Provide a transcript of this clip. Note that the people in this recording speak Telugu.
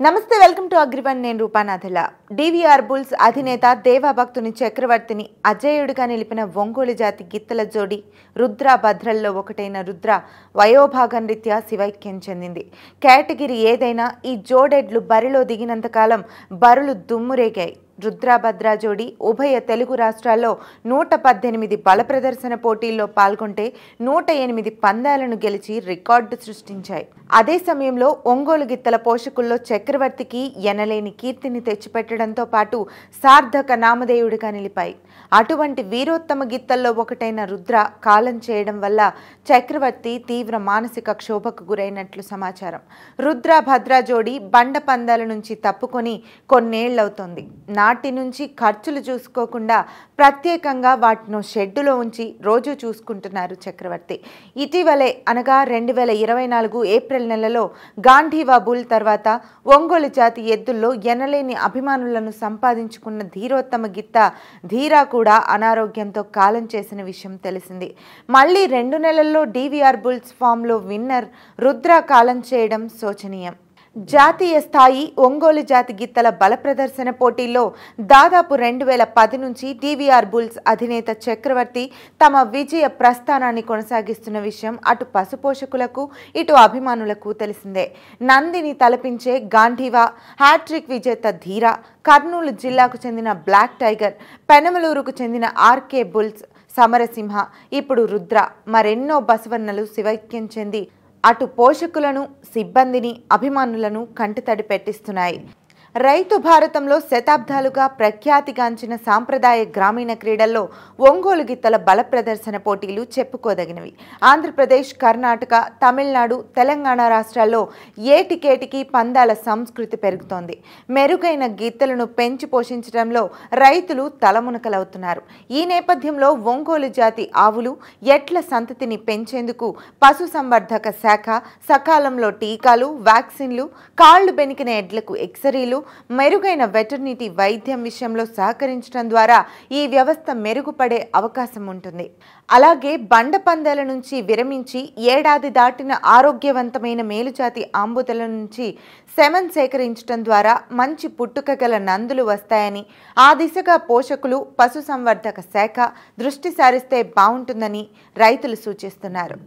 నమస్తే వెల్కమ్ టు అగ్రివన్ నేను రూపానాథల డివిఆర్ బుల్స్ అధినేత దేవభక్తుని చక్రవర్తిని అజేయుడిగా నిలిపిన ఒంగోలు జాతి గిత్తల జోడి రుద్ర భద్రల్లో ఒకటైన రుద్ర వయోభాగం రీత్యా శివైక్యం చెందింది. కేటగిరీ ఏదైనా ఈ జోడెడ్లు బరిలో దిగినంత కాలం బరులు దుమ్మురేగాయి. రుద్రభద్ర జోడి ఉభయ తెలుగు రాష్ట్రాల్లో 118 బల ప్రదర్శన పోటీల్లో పాల్గొంటే 108 పందాలను గెలిచి రికార్డు సృష్టించాయి. అదే సమయంలో ఒంగోలు గిత్తల పోషకుల్లో చక్రవర్తికి ఎనలేని కీర్తిని తెచ్చిపెట్టడంతో పాటు సార్థక నామధేయుడిగా నిలిపాయి. అటువంటి వీరోత్తమ గిత్తల్లో ఒకటైన రుద్ర కాలం చేయడం వల్ల చక్రవర్తి తీవ్ర మానసిక క్షోభకు గురైనట్లు సమాచారం. రుద్ర భద్ర జోడి బండ పందాల నుంచి తప్పుకొని కొన్నేళ్లవుతోంది. నాటి నుంచి ఖర్చులు చూసుకోకుండా ప్రత్యేకంగా వాటిని షెడ్డులో ఉంచి రోజు చూసుకుంటున్నారు చక్రవర్తి. ఇటీవలే అనగా 2024 ఏప్రిల్ నెలలో గాంధీవా బుల్ తర్వాత ఒంగోలు జాతి ఎద్దుల్లో ఎనలేని అభిమానులను సంపాదించుకున్న ధీరోత్తమ గిత్త ధీరా కూడా అనారోగ్యంతో కాలం చేసిన విషయం తెలిసింది. మళ్ళీ 2 నెలల్లో డివిఆర్ బుల్స్ ఫామ్లో విన్నర్ రుద్ర కాలం చేయడం శోచనీయం. జాతీయ స్థాయి ఒంగోలు జాతి గిత్తల బల ప్రదర్శన పోటీల్లో దాదాపు 2010 నుంచి డివిఆర్ బుల్స్ అధినేత చక్రవర్తి తమ విజయ ప్రస్థానాన్ని కొనసాగిస్తున్న విషయం అటు పశుపోషకులకు ఇటు అభిమానులకు తెలిసిందే. నందిని తలపించే గాంధీవా, హ్యాట్రిక్ విజేత ధీరా, కర్నూలు జిల్లాకు చెందిన బ్లాక్ టైగర్, పెనమలూరుకు చెందిన ఆర్కే బుల్స్, సమరసింహ, ఇప్పుడు రుద్ర మరెన్నో బసవన్నలు శివైక్యం చెంది అటు పోషకులను, సిబ్బందిని, అభిమానులను కంటితడి పెట్టిస్తున్నాయి. రైతు భారతంలో శతాబ్దాలుగా ప్రఖ్యాతిగాంచిన సాంప్రదాయ గ్రామీణ క్రీడల్లో ఒంగోలు గిత్తల బల ప్రదర్శన పోటీలు చెప్పుకోదగినవి. ఆంధ్రప్రదేశ్, కర్ణాటక, తమిళనాడు, తెలంగాణ రాష్ట్రాల్లో ఏటికేటికి పందాల సంస్కృతి పెరుగుతోంది. మెరుగైన గిత్తలను పెంచి పోషించడంలో రైతులు తలమునకలవుతున్నారు. ఈ నేపథ్యంలో ఒంగోలు జాతి ఆవులు, ఎడ్ల సంతతిని పెంచేందుకు పశుసంవర్ధక శాఖ సకాలంలో టీకాలు, వ్యాక్సిన్లు, కాళ్లు బెనికిన ఎడ్లకు ఎక్సరీలు, మెరుగైన వెటర్నిటీ వైద్యం విషయంలో సహకరించడం ద్వారా ఈ వ్యవస్థ మెరుగుపడే అవకాశం ఉంటుంది. అలాగే బండ పందాల నుంచి విరమించి ఏడాది దాటిన ఆరోగ్యవంతమైన మేలుజాతి ఆంబుదల నుంచి సెమన్ సేకరించడం ద్వారా మంచి పుట్టుక గల నందులు వస్తాయని, ఆ దిశగా పోషకులు, పశుసంవర్ధక శాఖ దృష్టి సారిస్తే బాగుంటుందని రైతులు సూచిస్తున్నారు.